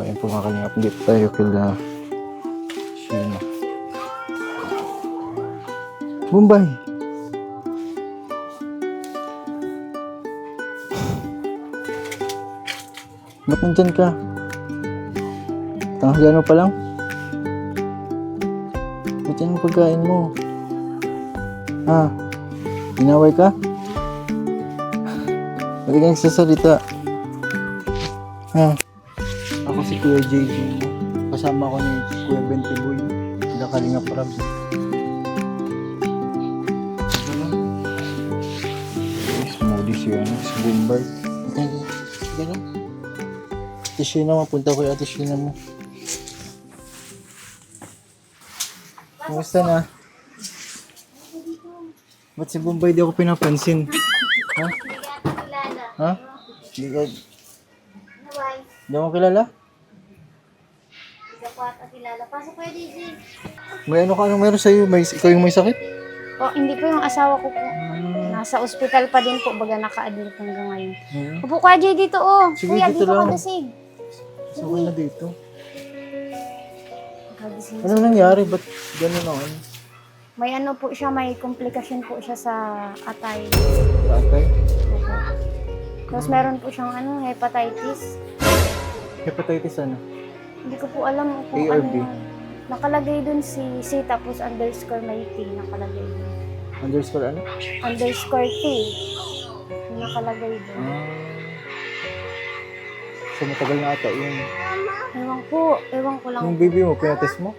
ayun po mga kalingap, dito tayo kila Sheena. Bombay! Ba't nandyan ka? Tanghalian mo pa lang? Ba't yan ang pagkain mo? Ha? Inaway ka? Ba't ka nagsasalita? Ha? Ako si Kuya JJ. Kasama ko ni Kuya Bentiboy. Sila Kalingap Rab. Smoothie siya, si Bombay. Ganun. Ate Sheena, mapunta ko yung Ate Sheena mo. Kumusta na? Ba't si Bombay di ako pinapansin? Ha? Ha? Di ka... Di ako kilala? Hindi ko ata kilala. Pasok kayo, DJ. May ano ka, anong meron sa'yo? Ikaw yung may sakit? O, hindi po yung asawa ko po. Nasa ospital pa din po, baga naka-admit hanggang ngayon. Upo ka, Jay, dito, oh. Sige, Kuya, dito dito lang. ka dasig. So, okay na dito. Kagising. Ano nangyari? Ba't gano'n ako? May ano po siya, may komplikasyon po siya sa atay. Tatay? Opo. Tapos meron po siyang ano, hepatitis. Hepatitis ano? Hindi ko po alam kung ARV. ano. Nakalagay dun si C, tapos underscore may T. Nakalagay dun. Underscore ano? Underscore T. Nakalagay dun. So, matagal na ata yun. Ewan ko lang. Yung baby mo, pinatest mo?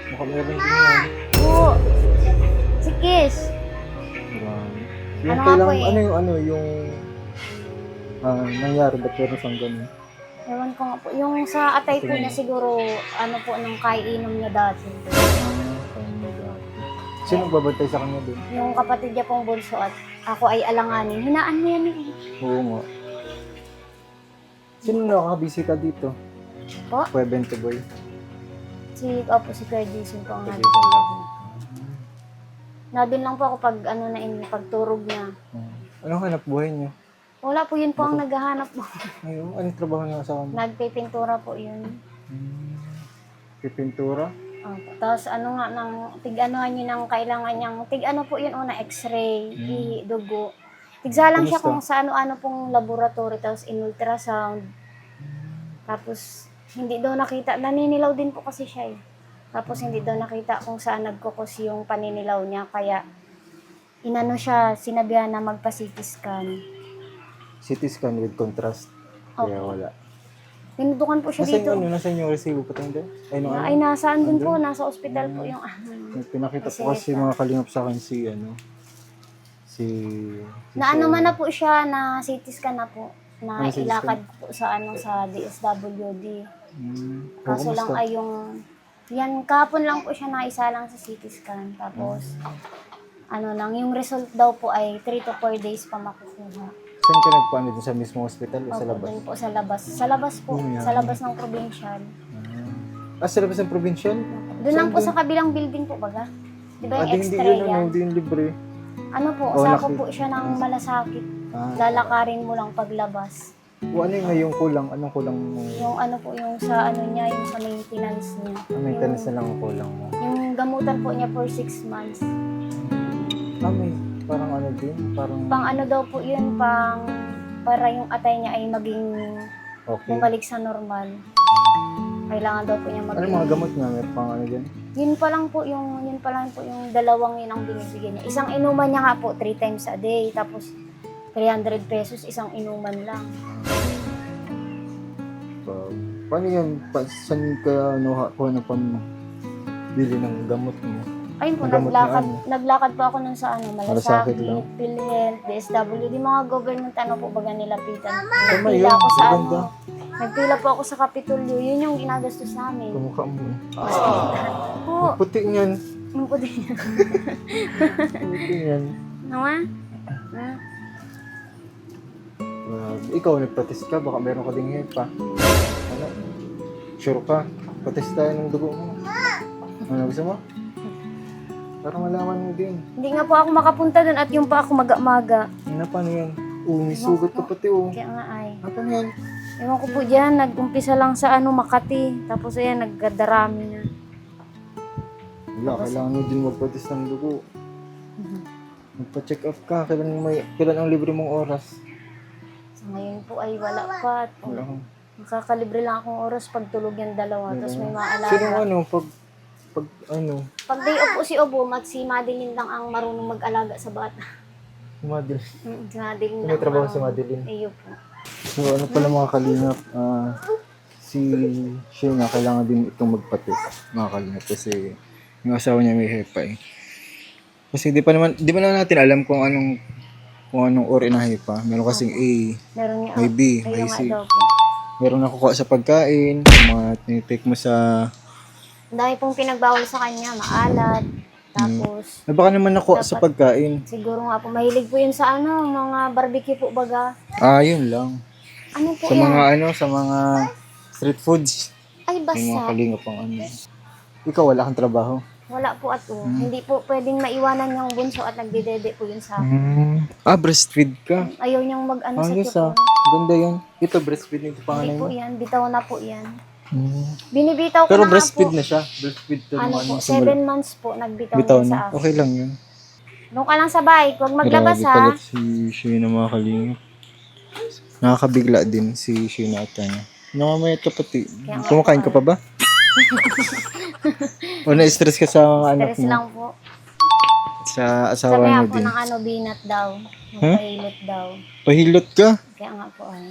Mukhang meron din yan. Po. Si Kiss. Yung Ano nga kailang, po eh? yung nangyari, ba't meron siyang ganun? Ewan ko nga po. Yung sa atay po niya siguro, ano po, nung kaiinom niya dati. Sino babantay sa kanya doon? Yung kapatid niya pong bunso at ako ay alanganin. Hinaan niya yan eh. Oo nga. Sino nakakabisi ka dito? Po? Kuya Bentiboy. Si Kuya Jason po ang Pwede nandun. sa lagi. Nadun lang po ako pag ano na pagturog niya. Anong hanap buhay niyo? Wala po, yun po ang naghahanap po. Ayun, anong trabaho niyo sa kanya? Nagpipintura po yun. Pipintura? Opo. Tapos ano nga, tig-anuhan niyo ng kailangan niyang, tig-ano po yun una, x-ray, dugo. Tigsalang siya kung Kumusta? sa ano-ano pong laboratory, tapos in ultrasound. Tapos hindi daw nakita, naninilaw din po kasi siya eh. Tapos hindi daw nakita kung saan nagkukos yung paninilaw niya, kaya inano siya, sinabihan na magpa-CT scan. CT scan with contrast. Kaya wala. Tinutukan po siya dito. Nasaan yung resibo pa tayo? Ay, nasaan dun po, nasa ospital po yung Pinakita Kasi po kasi mga kalingap sa akin si na ano man na po siya, na CT scan na po, na CT scan? ilakad po sa sa DSWD. Kaso lang ay yan kahapon lang po siya naisa lang sa CT scan. Tapos, ano lang, yung result daw po ay 3 to 4 days pa makukuha. Saan ka nagpaano dun sa mismo hospital o sa Opo, labas? dun po sa labas. Sa labas po, sa labas ng provincial. Sa labas ng provincial? Doon lang po sa kabilang building po baga. Di ba yung Hindi x-ray yun, yan? hindi yun libre. Ano po, Oh, sako laki. po siya ng malasakit. Ah. Lalakarin mo lang paglabas. O ano yung ngayong kulang? Anong kulang mo? Yung ano po, yung sa ano niya, yung sa maintenance niya. Maintenance na lang ang kulang mo. Yung gamutan po niya for 6 months. May parang ano din? Parang Pang ano daw po yun, para yung atay niya ay maging okay. bumalik sa normal. Kailangan daw po niya Ano mga gamot nga? May pang ano dyan? Yun pa lang po yung dalawang yun ang binibigyan niya. Isang inuman niya nga po 3 times a day. Tapos 300 pesos isang inuman lang. Paano yan? Saan ka kuha na pambili ng gamot mo? Ayun po, Ang gamot na ano? naglakad po ako nun sa ano, Malasakit lang. Malasakit, PhilHealth, DSWD, mga government ano po baga nilapitan. Tama Nagpila yun, ako sa maganda. nagpila po ako sa Kapitolyo, yun yung ginagastos namin. Kamukha mo. Po, Puti niyan. yung po din. Puti niyan. Nawa? Ikaw, nagpatis ka, baka meron ka ding hepa. Ano? Sure ka? Patis tayo ng dugo mo. Ano gusto mo? Para malaman mo din. Hindi nga po ako makapunta dun at yung pa ako maga-maga. Ano, paano yan? May sugat ka pati Kaya nga ay. Ano yan? Ewan ko po dyan, nag-umpisa lang sa Makati. Tapos ayan, nagdarami na. Wala, kailangan mo din magpa-test ng dugo. Magpa-check up ka. Kailan ang libre mong oras? So ngayon po ay wala pa. Wala kang... Makakalibre lang akong oras pag tulog yung dalawa. Tapos may mga alaga. Sino Pag day off po si Obo, si Madeline lang ang marunong mag-alaga sa bata. si Madeline. Si Madeline May lang. trabaho si Madeline. Iyo po. So ano pala mga kalingap, si Shayna kailangan din itong magpa-test mga kalingap kasi yung asawa niya may hepa eh. Kasi di pa naman natin alam kung anong uri ng hepa. Meron kasing A, Meron niya. may B, may Ayun nga C. daw po. Meron nakukuha sa pagkain, mga tinitake mo sa... Ang dami pong pinagbawal sa kanya, maalat. Tapos, Baka naman nakuha sa Dapat- pagkain. siguro nga po, mahilig po yun sa mga barbecue po baga. Yun lang. Ano po Sa yan? sa mga street foods. Ay, Yung mga basta. kalingap ang Ikaw, wala kang trabaho? Wala po at Hindi po pwedeng maiwanan yung bunso at nagdedede po yun sa akin. Breastfeed ka. Ayaw niyang sa Ayos tipon. Ganda yan. Ito, breastfeed nito panganay Hindi po mo. yan. Bitaw na po yan. Mm. Binibitaw ko Pero na nga breastfeed po. na siya. Breastfeed to Ano nung po, simula. 7 months po, nagbitaw Bitaw na sa na. akin. Okay lang yun. Doon ka lang sa bahay, huwag maglabas Grabe ha. pala si Shayna mga kalingap. Nakakabigla din si Shayna at Tanya. Nakamayat ka pati. Kaya nga Kumakain ka po, pa ba? O na-stress ka sa mga anak Stress mo? lang po. Sa Sabi asawa nga mo po din? ng binat daw. Magpahilot daw. Pahilot ka? Kaya nga po ay.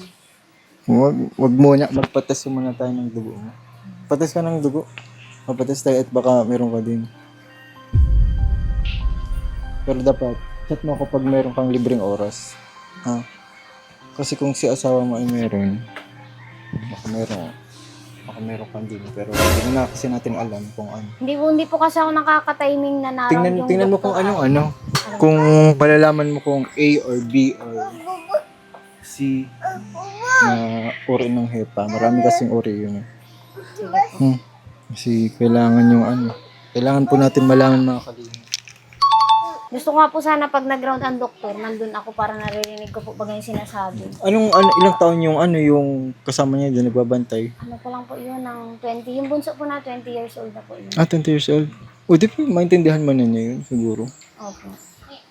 Wag muna. Magpatas muna tayo ng dugo mo. Patas ka ng dugo. Papatas tayo at baka meron ka din. Pero dapat, chat mo kapag meron kang libreng oras. Ha? Kasi kung si asawa mo ay meron, baka meron kang din. Pero hindi na kasi natin alam kung ano. Hindi po kasi ako nakaka-timing na naroon yung Tingnan mo doktor. kung ano. Kung malalaman mo kung A or B or C na uri ng hepa. Marami kasing uri yun. Sige po. Kasi kailangan kailangan po natin malaman mga kalingap. Gusto ko nga po sana pag nag-round ang doktor, nandun ako para naririnig ko po pag yung sinasabi. Ilang taon yung kasama niya doon nagbabantay? Ano ko lang po yun, ng 20. Yung bunso po na 20 years old na po yun. 20 years old. O, di pa, maintindihan man na niya yun, siguro. Opo.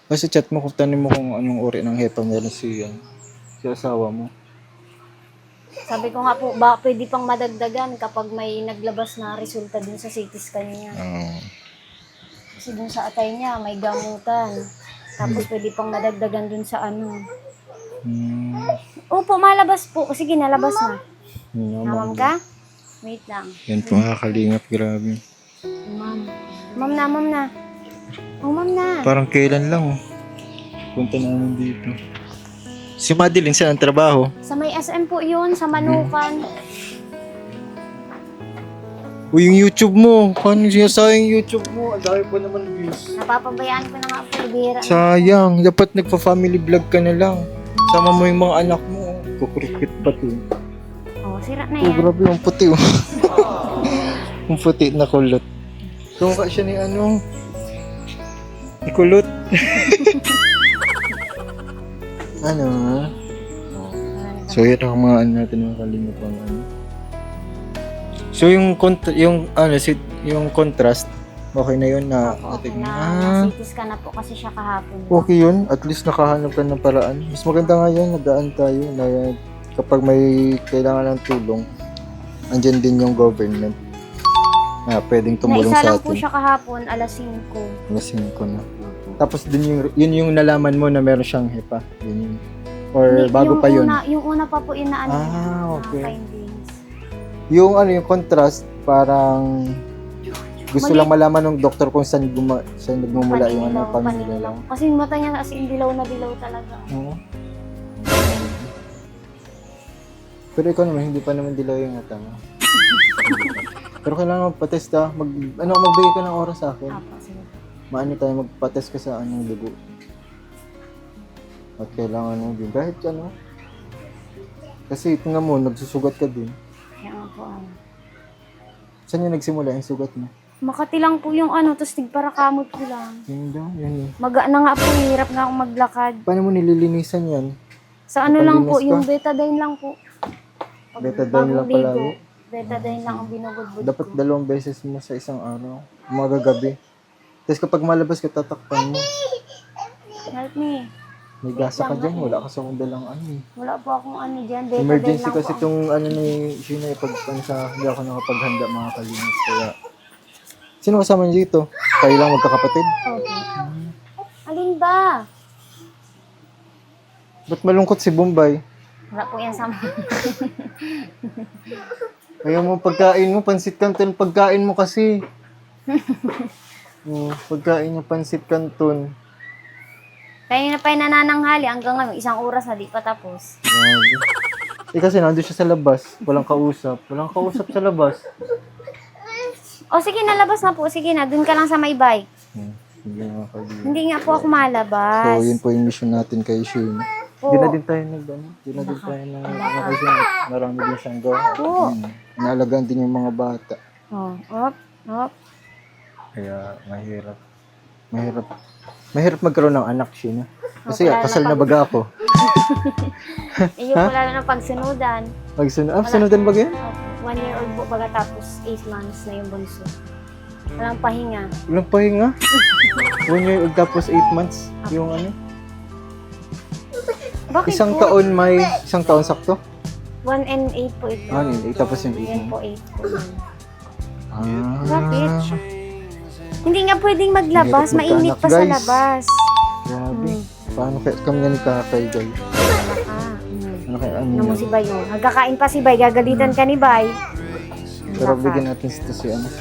Kasi chat mo, kung tanin mo kung anong uri ng hepa meron si asawa mo. Sabi ko nga po, ba pwede pang madagdagan kapag may naglabas na resulta dun sa CT scan niya. Kasi dun sa atay niya, may gamutan. Tapos pwede pang madagdagan dun sa Opo, malabas po. Sige, nalabas na. Namam ka? Wait lang. Yan po mga kalingap, grabe. Ma'am. Ma'am na. Oh, ma'am na. Parang kailan lang. Punta namin dito. Si Madeline, saan ang trabaho? Sa may SM po yun, sa Manukan. Uy, yung YouTube mo. Paano sinasayang yung YouTube mo? Ang dami pa naman views. Napapabayaan ko na nga po, bihira. Sayang. Dapat nagpa-family vlog ka na lang. Sama mo yung mga anak mo. Kukurikit pati. Oh, sira na Oh, yan. grabe yung puti. Yung puti na kulot. Kumaka siya ni ni kulot. Ano? So, yun ang mga natin mga kalingap ang So, yung contrast, okay na yun na Okay natin. na, nasitis ka na po kasi siya kahapon. Okay yun. At least nakahanap ka ng paraan. Mas maganda nga yan, nagaan tayo na kapag may kailangan ng tulong, andyan din yung government na pwedeng tumulong Naisa sa lang po atin. siya kahapon, alas 5. Lasing ko na. Tapos yun yung nalaman mo na meron siyang hepa. Yun. Or bago pa yun. Yung una pa po yun na Okay. findings. Yung yung contrast, parang gusto Mali- lang malaman ng doktor kung saan nagmumula yung Paninilaw. Kasi yung mata niya kasi dilaw na dilaw talaga. Oo. Pero ikaw naman, hindi pa naman dilaw yung mata mo. Pero kailangan magpa-test ka. Magbigay ka ng oras sa akin. Apa, sige. Maano tayo, magpa-test ka sa dugo. At kailangan mo din. Kahit kasi tingnan mo, nagsusugat ka din. Kaya nga po. Saan yung nagsimula yung sugat mo? Makati lang po yung tapos tigparakamot ko lang. Yun daw, yan eh. Maga na nga po, hirap nga akong maglakad. Paano mo nililinisan yan? Sa lang po, Palinis ka? yung betadine lang po. Pag Betadine lang bagong ligo, palagi. betadine lang ang binubudbud Dapat ko. 2 beses mo sa isang araw. Umaga gabi. Tapos kapag malabas ka, tatakpan mo. Help me. May gasa ka dyan. Wala ka sa kung dalang ano eh. Wala po akong ano dyan. Betadine Emergency lang kasi po. itong ano ni Sheena pag ano sa hindi ako nakapaghanda mga kalinis. Kaya sino kasama niyo dito? Kayo lang magkakapatid? Okay. Alin ba? Ba't malungkot si Bombay? Wala po yan sa Ayaw mo pagkain mo, pansit canton pagkain mo kasi. Pagkain niya pansit canton. Kaya na pa yung nanananghali hanggang ngayon, 1 oras na di pa tapos. Grabe. Kasi nandun siya sa labas. Walang kausap. Walang kausap sa labas. O sige, nalabas na po. Sige na, dun ka lang sa may bike. Hindi mga kaibigan. Hindi nga po ako malabas. So, yun po yung mission natin kay Shane. Po. Hindi na din tayo Hindi na din tayo kasi marami din siyang gawa. Po. Inaalagaan din yung mga bata. Oh, op. Kaya mahirap. Mahirap magkaroon ng anak, Shane. Kasi wala na kasal na baga ako. Yung wala na ng pagsunudan. Sunudan ba ganyan? 1 year old po pagkatapos 8 months na yung bunso. Walang pahinga. Walang pahinga. 1 year old tapos 8 months. Yung ano? Bakit Isang po? taon sakto? 1 and 8 po ito. Tapos yung 8 Yan months. po 8 po yun. Ah. Hindi nga pwedeng maglabas. Hirap Mainit magkaanak, pa sa guys. labas. Grabe. Paano kami nga ni Kakay, guys? Ano kaya Ano mo ano? si Bay yun? Magkakain pa si Bay. Gagalitan ka ni Bay. Pero bigyan natin si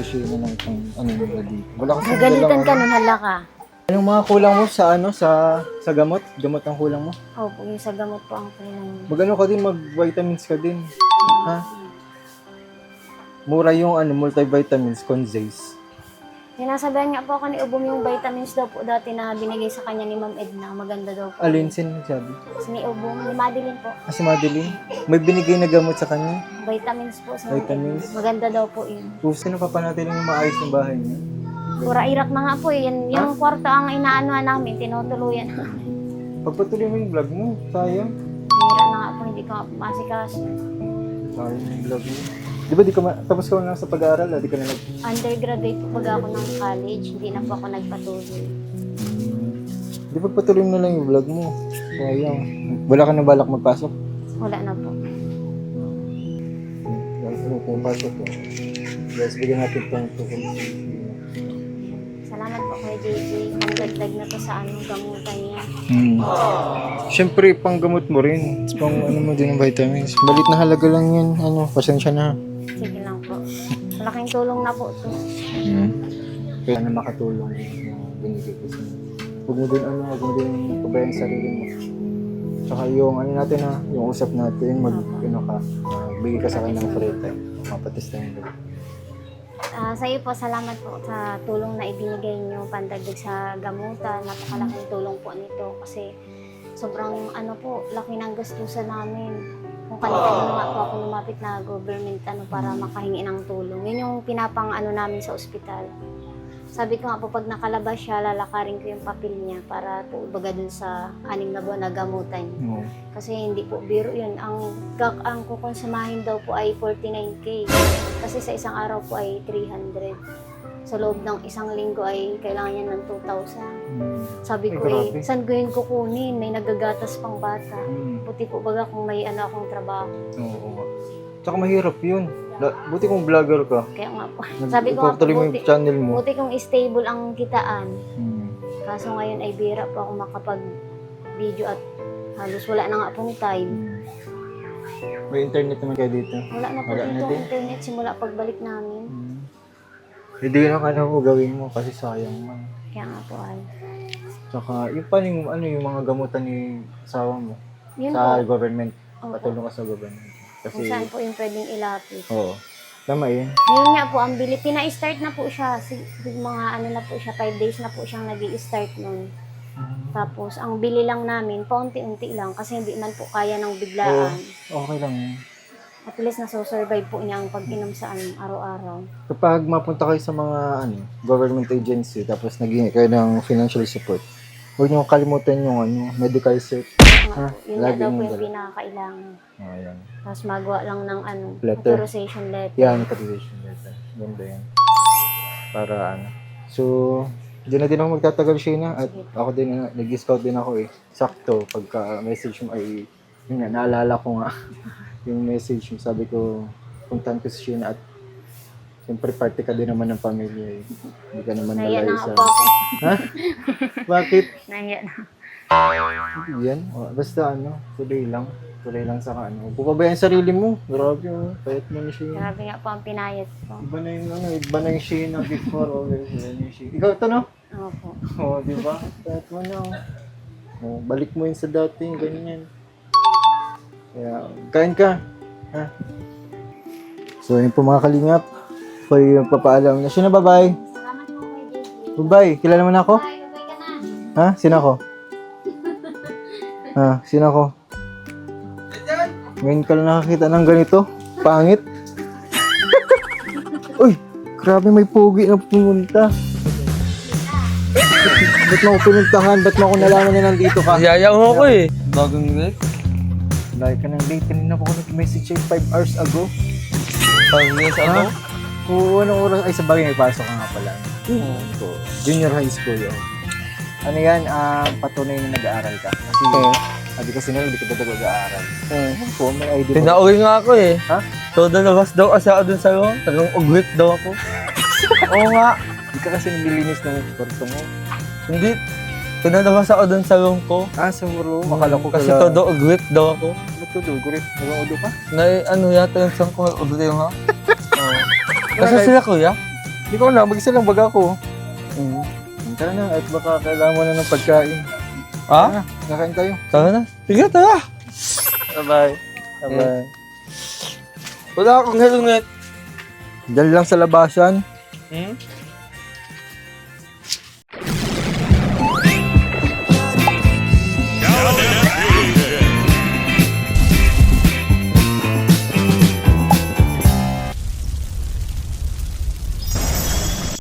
Sheena ng ano nila dito. Wala kasi Gagalitan ka nun, hala ka. Anong mga kulang mo sa sa gamot? Gamot ang kulang mo? Opo, yung sa gamot po ang kailangan. Mag-ano ka din, mag-vitamins ka din. Ha? Mura yung multivitamins, Conzace. Sinasabihan nga po ako ni Ubong yung vitamins daw po dati na binigay sa kanya ni Ma'am Edna. Maganda daw po. Alin, sino nagsabi? Si ni Ubong, ni Madeline po. Si Madeline? May binigay na gamot sa kanya? Vitamins po sa Ma'am Vitamins? Edna. Maganda daw po yun. Sino pa natin yung maayos ng bahay niya? Pura irak na nga po eh. Yung kwarto ang inaanuhan namin, tinutuluyan. Pagpatuloy mo yung vlog mo, sayang. Hira na nga po, hindi ko nga po masikaso. Sayang yung vlog mo. Di ba tapos ka na sa pag-aaral? Di ka na Undergraduate po pag ako ng college, hindi na po ako nagpatuloy. Di ba patuloy mo na lang yung vlog mo? Sayang. Wala ka na balak magpasok? Wala na po. Pumapasok ko. Guys, bigyan natin itong tukong. Salamat po kay JJ. Ang dagdag na to sa gamutan niya. Siyempre, panggamot mo rin. Pang mo din ng vitamins. Balit na halaga lang yan. Pasensya na. Sige lang po. Malaking tulong na po to. Kaya na makatulong yung binigay ko sa huwag mo din pabayang sarili mo. Tsaka yung natin yung usap natin, magbigay ka sa akin ng free time. Mapatis tayong doon. Sa iyo po, salamat po sa tulong na ibinigay niyo pandagdag sa gamutan. Napakalaking tulong po nito kasi sobrang laki ng gastusan namin. Kung kanina nga po ako lumapit na government para makahingi ng tulong. Yun yung pinapang namin sa ospital. Sabi ko nga po, pag nakalabas siya, lalakarin ko yung papel niya para po ibaga dun sa 6 na buwan na gamutan niya. Kasi hindi po biro yun. Ang kukonsumahin daw po ay 49K. Kasi sa isang araw po ay 300. Sa loob ng 1 linggo ay kailangan niya ng 2,000. Sabi ko saan ko yun kukunin? May nagagatas pang bata. Buti po baga kung may akong trabaho. Oo. Tsaka mahirap yun. Buti kung vlogger ka. Kaya nga po. Sabi ko nga po, Ipapatuloy mo yung channel mo. buti kung stable ang kitaan. Kaso ngayon ay bira po ako makapag-video at halos wala na nga pong time. May internet naman kayo dito. Wala na po Wala na dito din. internet simula pagbalik namin. Hindi lang mo gawin mo kasi sayang man. Kaya nga po ay. Tsaka yung paano yung mga gamutan ni asawa mo Yun sa po. government. Oo. Patulong ka sa government. Kung Kasi saan po yung pwedeng ilapit. oo. Tama yun. Ngayon nga po, ang bili, pina-start na po siya. Mga na po siya, 5 days na po siyang nag-i-start nun. Tapos, ang bili lang namin, paunti-unti lang. Kasi hindi man po kaya ng biglaan. Okay lang yun. At least nasusurvive po niya ang pag-inom sa araw-araw. Kapag mapunta kayo sa mga government agency tapos naging kayo ng financial support, huwag niyo kalimutan yung medical cert. nga Ha? po. Yun nga Lagi daw po mong yung dala. pinakakailangan. Ayan. Tapos magawa lang ng Letter. authorization letter. Yan, authorization letter. Ganda yan. Para ano. So, di na din ako magtatagal, Sheena. At Sige. ako din, nag-scout din ako eh. Sakto, pagka message mo ay, yun nga, naalala ko nga. Yung message mo, sabi ko, puntahan ko si Sheena at siyempre party ka din naman ng pamilya eh. Hindi ka naman Nahiya malayo na sa... nga po ako. Ha? Bakit? Nahiya na. Yan. Basta ano, tuloy lang. Tuloy lang sa ano. Pupabayaan sarili mo. Grabe oh. Payat mo ni Sheena. Grabe nga po ang pinayat ko. Iba na yung ano, iba na yung Sheena before. Oh, iba na yung Sheena. Ikaw ito no? Opo. Oo, di ba? Payat mo na oh. Oh, balik mo yun sa dati, ganyan. Kaya, kain ka. Ha? So, yun po mga kalingap. So, yung papaalam na. Sheena, bye-bye. Salamat po kay JJ. Bye-bye. Kilala mo na ako? Bye, bye ka na. Ha? Sino ako? Ha? Sino ako? Ngayon ka lang nakakita ng ganito? Pangit? Uy! Grabe may pogi na pumunta. Ba't mo ako pinuntahan? Ba't mo ako nalaman na nandito ka? Yaya mo ko eh. Bagong late. Like ka ng late. Kanina po ako nag-message sa'yo 5 hours ago. Pag-miss ako. Oo, anong oras? Ay, sa bagay may pasok ka nga pala. So, junior high school yun. Ano yan? Patunay na nag-aaral ka. Kasi, sabi kasi nila, hindi ka ba nag-aaral? Oo, may ID pa. Pinauwi nga ako eh. Ha? So, dalabas daw kasi ako dun sa room. Talagang ugwit daw ako. Oo nga. Hindi ka kasi nililinis ng kwarto mo. Hindi. Pinalabas ako dun sa room ko. Sa muro. Makala ko Kasi todo ugwit daw ako. Ba't todo? Gurit? Nag-udo ka? Na ano yata yung sang ko ugwit yung ha? Oo. Kasi sila kuya? Hindi ko alam. Mag-isa lang baga ako. Mm. Tara na. At baka kailangan mo na ng pagkain. Ha? Tara na. Nakain tayo. Tara na. Sige, tara. Bye-bye. Bye-bye. Wala akong helmet. Diyan lang sa labasan. Hmm?